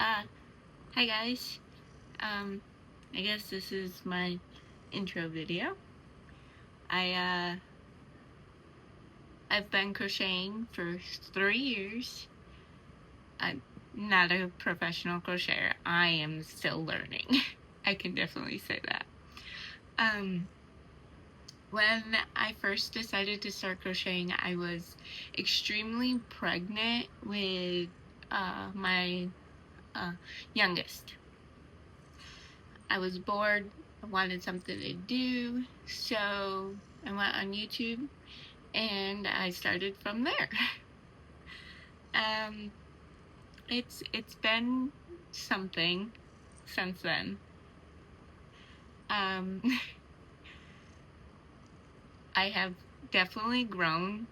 Uh, Hi guys. I guess this is my intro video. I've been crocheting for 3 years. I'm not a professional crocheter. I am still learning. I can definitely say that. When I first decided to start crocheting, I was extremely pregnant with my youngest. I was bored. I wanted something to do, so I went on YouTube and I started from there. It's been something since then. I have definitely grown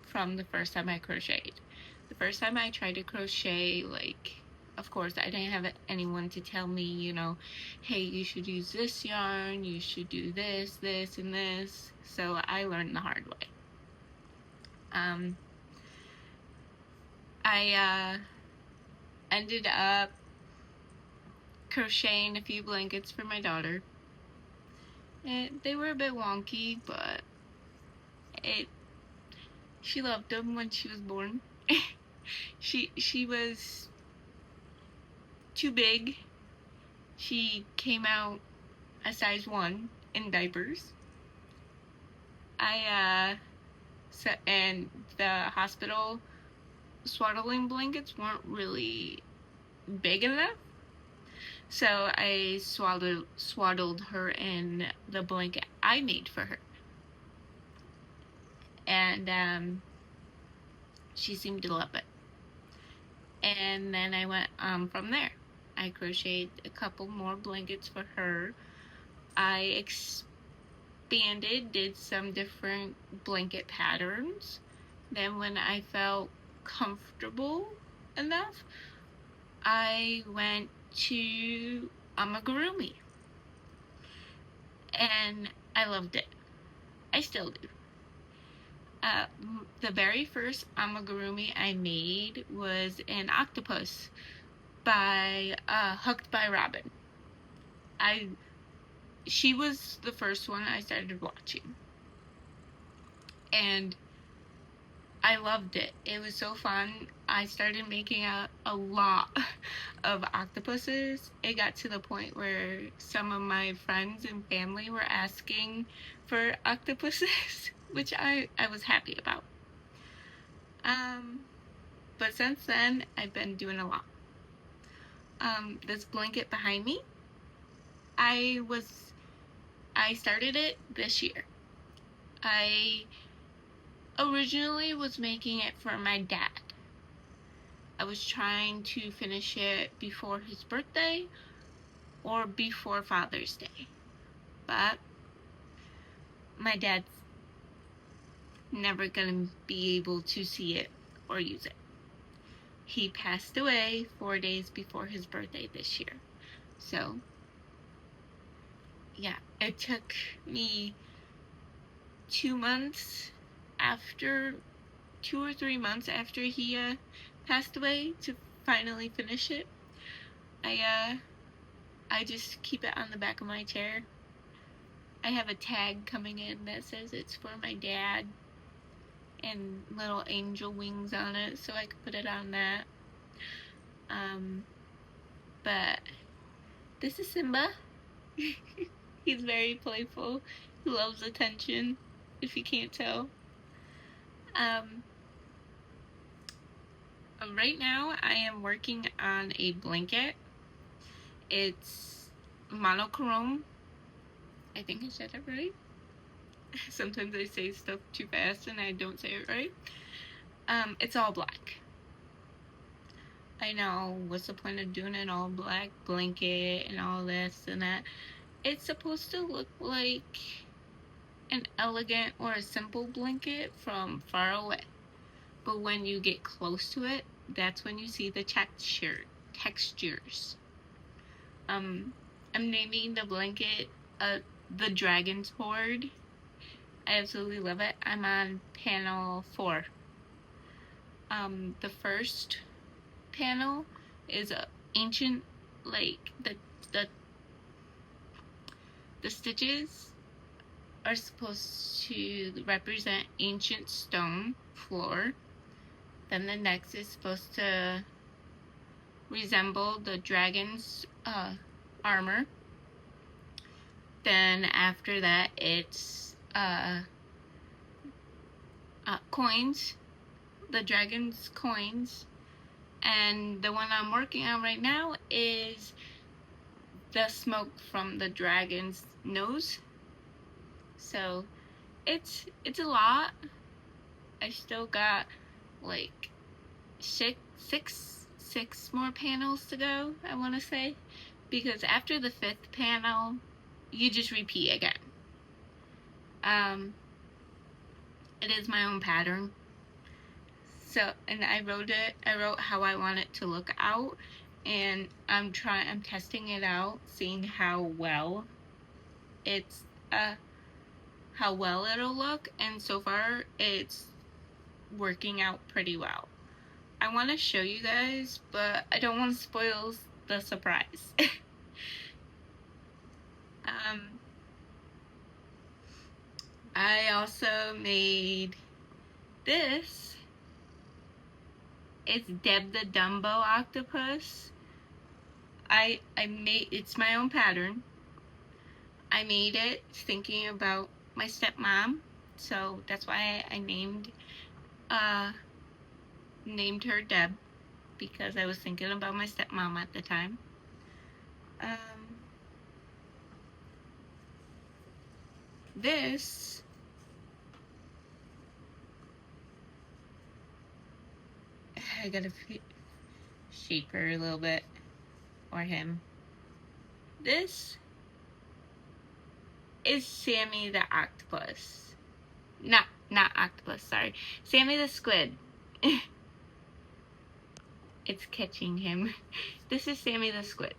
from the first time I crocheted. The first time I tried to crochet, of course, I didn't have anyone to tell me, hey, you should use this yarn, you should do this, this, and this. So I learned the hard way. I ended up crocheting a few blankets for my daughter. And they were a bit wonky, but she loved them when she was born. She was too big. She came out a size 1 in diapers. And the hospital swaddling blankets weren't really big enough. So I swaddled her in the blanket I made for her. And she seemed to love it. And then I went from there. I crocheted a couple more blankets for her. I expanded, did some different blanket patterns. Then when I felt comfortable enough, I went to Amigurumi. And I loved it. I still do. The very first amigurumi I made was an octopus by Hooked by Robin. She was the first one I started watching, and I loved it. It was so fun. I started making a lot of octopuses. It got to the point where some of my friends and family were asking for octopuses, which I was happy about. But since then, I've been doing a lot. This blanket behind me, I started it this year. I originally was making it for my dad. I was trying to finish it before his birthday or before Father's Day. But my dad's never gonna be able to see it or use it. He passed away 4 days before his birthday this year. So, yeah, it took me 2 or 3 months after he passed away to finally finish it. I just keep it on the back of my chair. I have a tag coming in that says it's for my dad and little angel wings on it, so I could put it on that. But this is Simba. He's very playful. He loves attention, if you can't tell. Right now I am working on a blanket. It's monochrome. I think I said it right. Sometimes I say stuff too fast and I don't say it right. It's all black. I know, what's the point of doing an all black blanket and all this and that? It's supposed to look like an elegant or a simple blanket from far away. But when you get close to it, that's when you see the textures. I'm naming the blanket the Dragon's Hoard. I absolutely love it. I'm on panel 4. The first panel is ancient, like the the stitches are supposed to represent ancient stone floor. Then the next is supposed to resemble the dragon's armor. Then after that, it's coins, the dragon's coins. And the one I'm working on right now is the smoke from the dragon's nose. So it's a lot. I still got like six more panels to go, I want to say, because after the 5th panel you just repeat again. It is my own pattern, so, and I wrote how I want it to look out, and I'm testing it out, seeing how well it'll look, and so far it's working out pretty well. I want to show you guys, but I don't want to spoil the surprise. I also made this. It's Deb the Dumbo octopus. It's my own pattern. I made it thinking about my stepmom, so that's why I named her Deb, because I was thinking about my stepmom at the time. This I gotta shape her a little bit, or him. This is Sammy the octopus. Not octopus, sorry. Sammy the squid. It's catching him. This is Sammy the squid.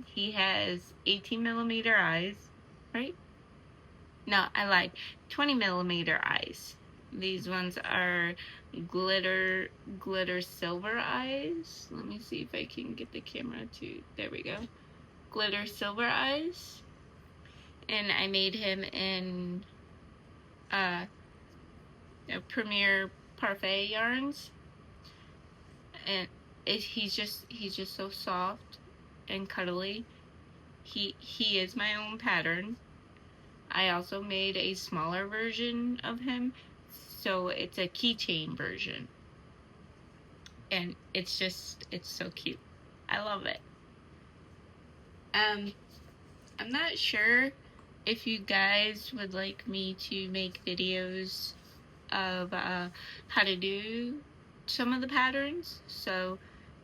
He has 18mm eyes, right? No, I lied. 20mm eyes. These ones are glitter silver eyes. Let me see if I can get the camera to, there we go. Glitter silver eyes. And I made him in a Premier Parfait yarns. And he's just so soft and cuddly. He is my own pattern. I also made a smaller version of him, so it's a keychain version, and it's so cute. I love it. I'm not sure if you guys would like me to make videos of how to do some of the patterns, so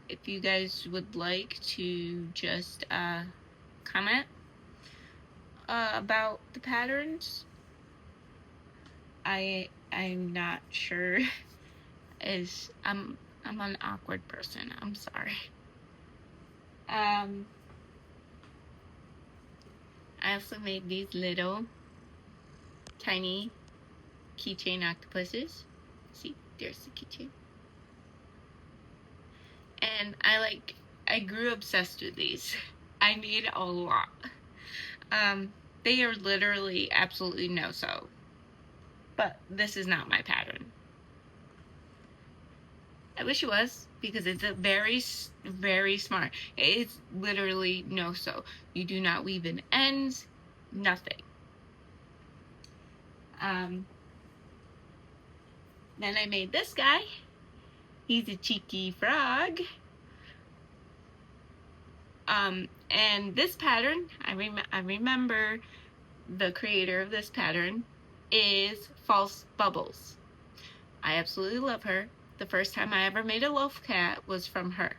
if you guys would like to just comment about the patterns. I'm not sure. I'm an awkward person. I'm sorry. I also made these little tiny keychain octopuses. See, there's the keychain. And I grew obsessed with these. I made a lot. They are literally absolutely no-sew. But this is not my pattern. I wish it was, because it's a very, very smart. It's literally no-sew. You do not weave in ends, nothing. Then I made this guy. He's a cheeky frog. And this pattern, I remember the creator of this pattern is False Bubbles. I absolutely love her. The first time I ever made a loaf cat was from her.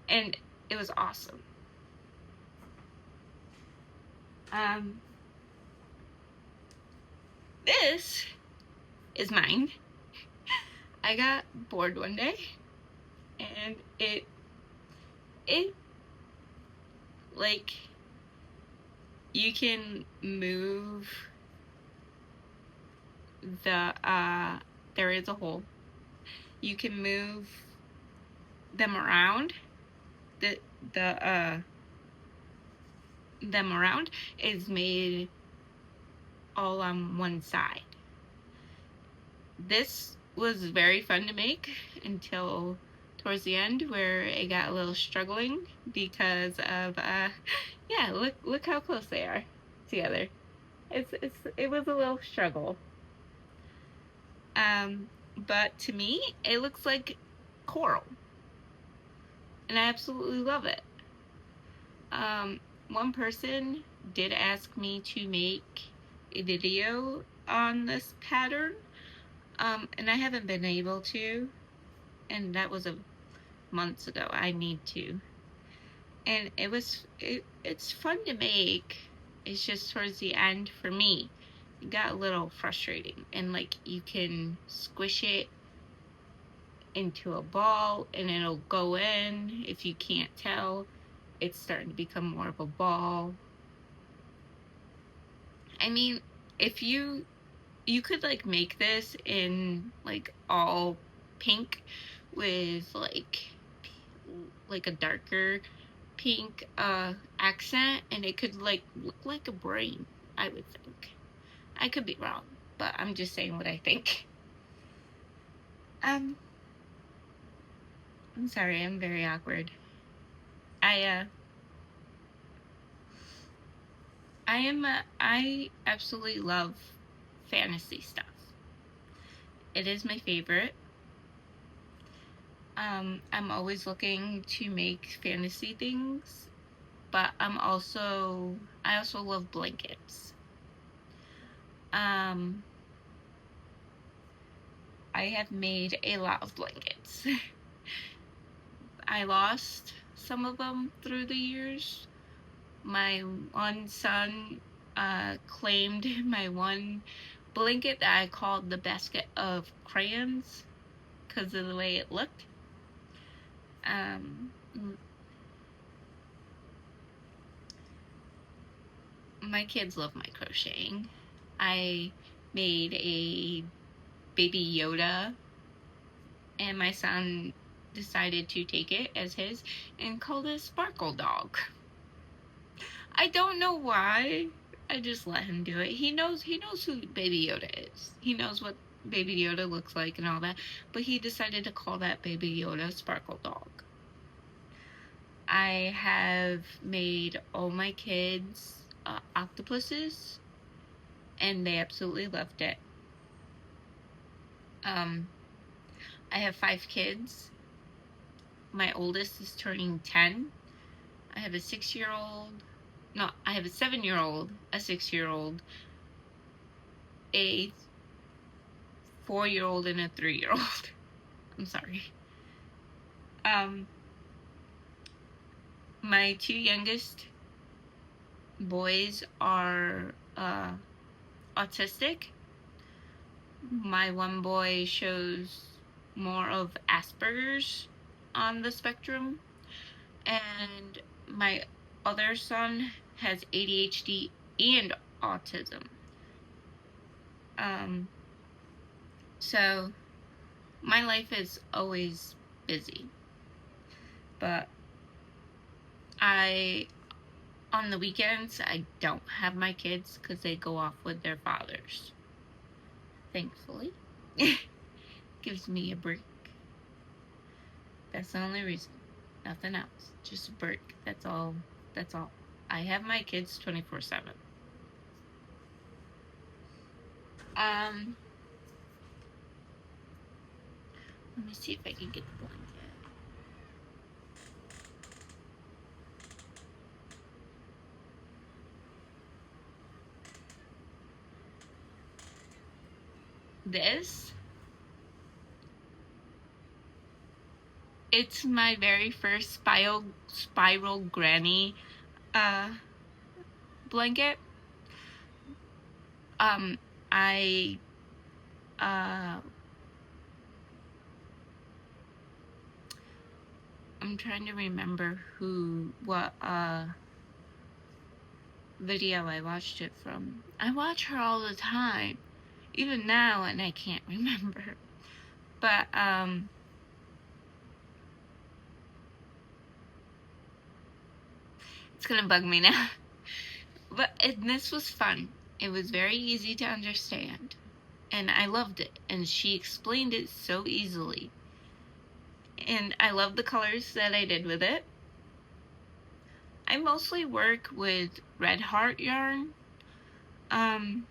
And it was awesome. This is mine. I got bored one day, and it like, you can move the there is a hole. You can move them around, them around is made all on one side. This was very fun to make until towards the end, where it got a little struggling because of yeah, look how close they are together. It was a little struggle. But to me, it looks like coral, and I absolutely love it. One person did ask me to make a video on this pattern, and I haven't been able to, and that was months ago. I need to, and it's fun to make. It's just towards the end for me, it got a little frustrating, and like you can squish it into a ball and it'll go in. If you can't tell, it's starting to become more of a ball. I mean, if you could like make this in like all pink with like a darker pink accent, and it could like look like a brain, I would think. I could be wrong, but I'm just saying what I think. I'm sorry, I'm very awkward. I absolutely love fantasy stuff. It is my favorite. I'm always looking to make fantasy things, but I also love blankets. I have made a lot of blankets. I lost some of them through the years. My one son claimed my one blanket that I called the basket of crayons because of the way it looked. My kids love my crocheting. I made a baby Yoda, and my son decided to take it as his and called it Sparkle Dog. I don't know why. I just let him do it. He knows who Baby Yoda is. He knows what Baby Yoda looks like and all that, but he decided to call that Baby Yoda Sparkle Dog. I have made all my kids octopuses, and they absolutely loved it. I have 5 kids. My oldest is turning 10. I have a 6-year-old. No, I have a 7-year-old, a 6-year-old, a 4-year-old, and a 3-year-old. I'm sorry. My 2 youngest boys are autistic. My one boy shows more of Asperger's on the spectrum, and my other son has ADHD and autism. So my life is always busy, but on the weekends, I don't have my kids because they go off with their fathers. Thankfully. Gives me a break. That's the only reason. Nothing else. Just a break. That's all. I have my kids 24/7. Let me see if I can get the blanket. This, it's my very first spiral granny blanket. I'm trying to remember what video I watched it from. I watch her all the time, even now, and I can't remember. But It's gonna bug me now. And this was fun. It was very easy to understand. And I loved it. And she explained it so easily. And I love the colors that I did with it. I mostly work with Red Heart yarn. I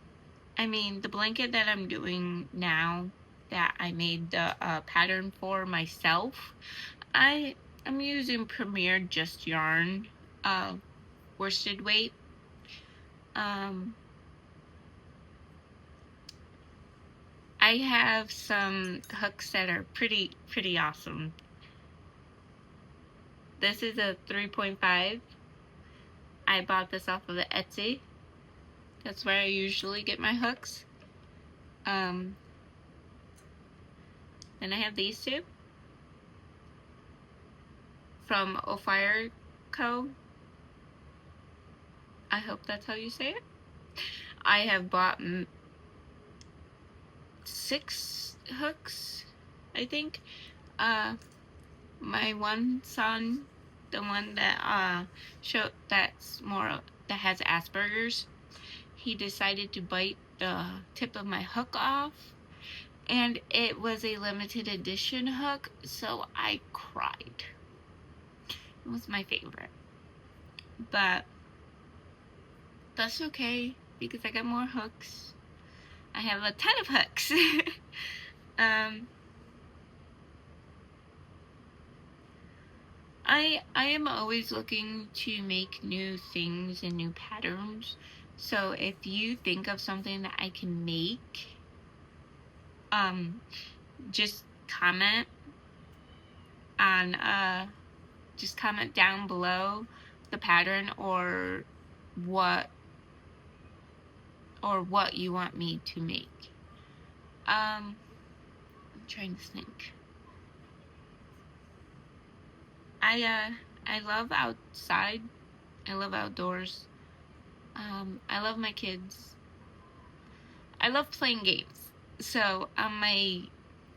mean, the blanket that I'm doing now, that I made the pattern for myself, I'm using Premier Just Yarn worsted weight. I have some hooks that are pretty awesome. This is a 3.5. I bought this off of Etsy. That's where I usually get my hooks. Then I have these two from O'Fire Co. I hope that's how you say it. I have bought 6 hooks, I think. My one son, the one that that has Asperger's, he decided to bite the tip of my hook off, and it was a limited edition hook, so I cried. It was my favorite, but that's okay because I got more hooks. I have a ton of hooks. I am always looking to make new things and new patterns. So if you think of something that I can make, just comment on just comment down below the pattern or what you want me to make. I'm trying to think. I love outside. I love outdoors. I love my kids. I love playing games. So on my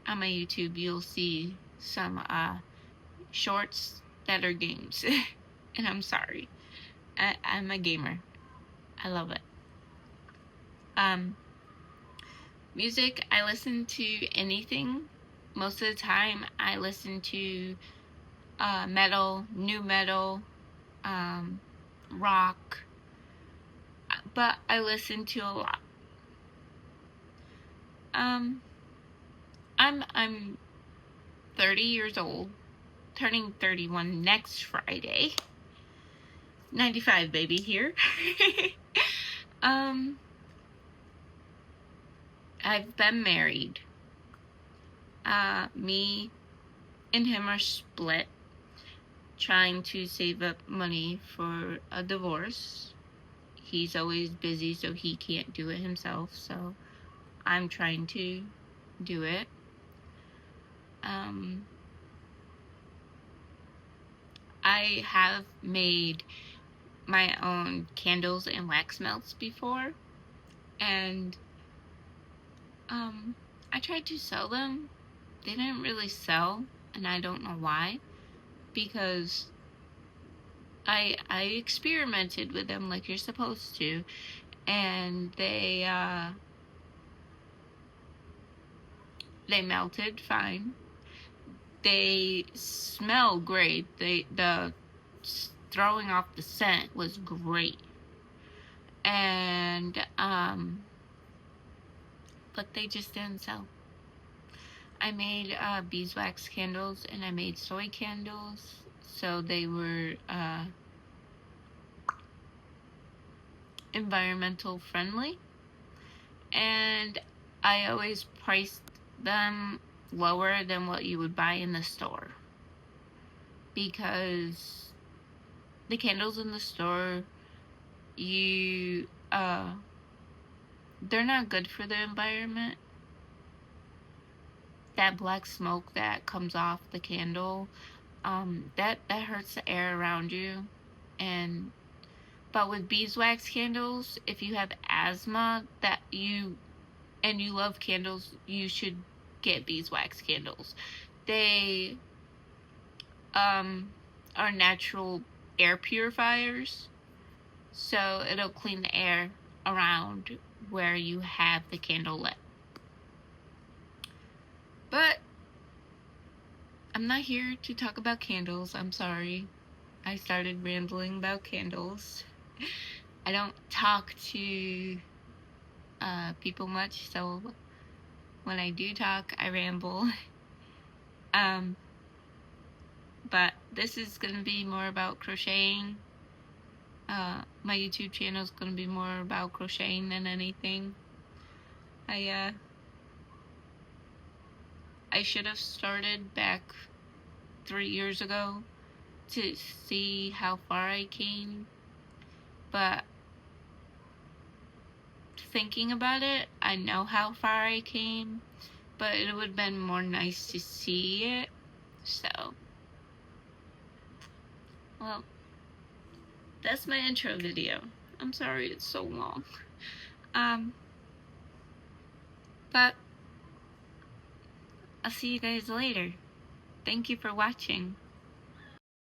YouTube you'll see some shorts that are games. And I'm sorry. I'm a gamer. I love it. Music, I listen to anything. Most of the time I listen to metal, new metal, rock, but I listen to a lot. I'm 30 years old, turning 31 next Friday. 95 baby here. I've been married. Me and him are split, trying to save up money for a divorce. He's always busy, so he can't do it himself, so I'm trying to do it. I have made my own candles and wax melts before, and I tried to sell them. They didn't really sell, and I don't know why, because I experimented with them like you're supposed to, and they melted fine. They smell great. The throwing off the scent was great, and but they just didn't sell. I made beeswax candles and I made soy candles, so they were environmental friendly, and I always priced them lower than what you would buy in the store, because the candles in the store, they're not good for the environment. That black smoke that comes off the candle, that hurts the air around you. But with beeswax candles, if you have asthma and you love candles, you should get beeswax candles. They are natural air purifiers, so it'll clean the air around where you have the candle lit. But I'm not here to talk about candles. I'm sorry. I started rambling about candles. I don't talk to people much, so when I do talk, I ramble. But this is going to be more about crocheting. My YouTube channel is going to be more about crocheting than anything. I should have started back 3 years ago to see how far I came, but thinking about it, I know how far I came, but it would have been more nice to see it. So, well, that's my intro video. I'm sorry it's so long. But I'll see you guys later. Thank you for watching.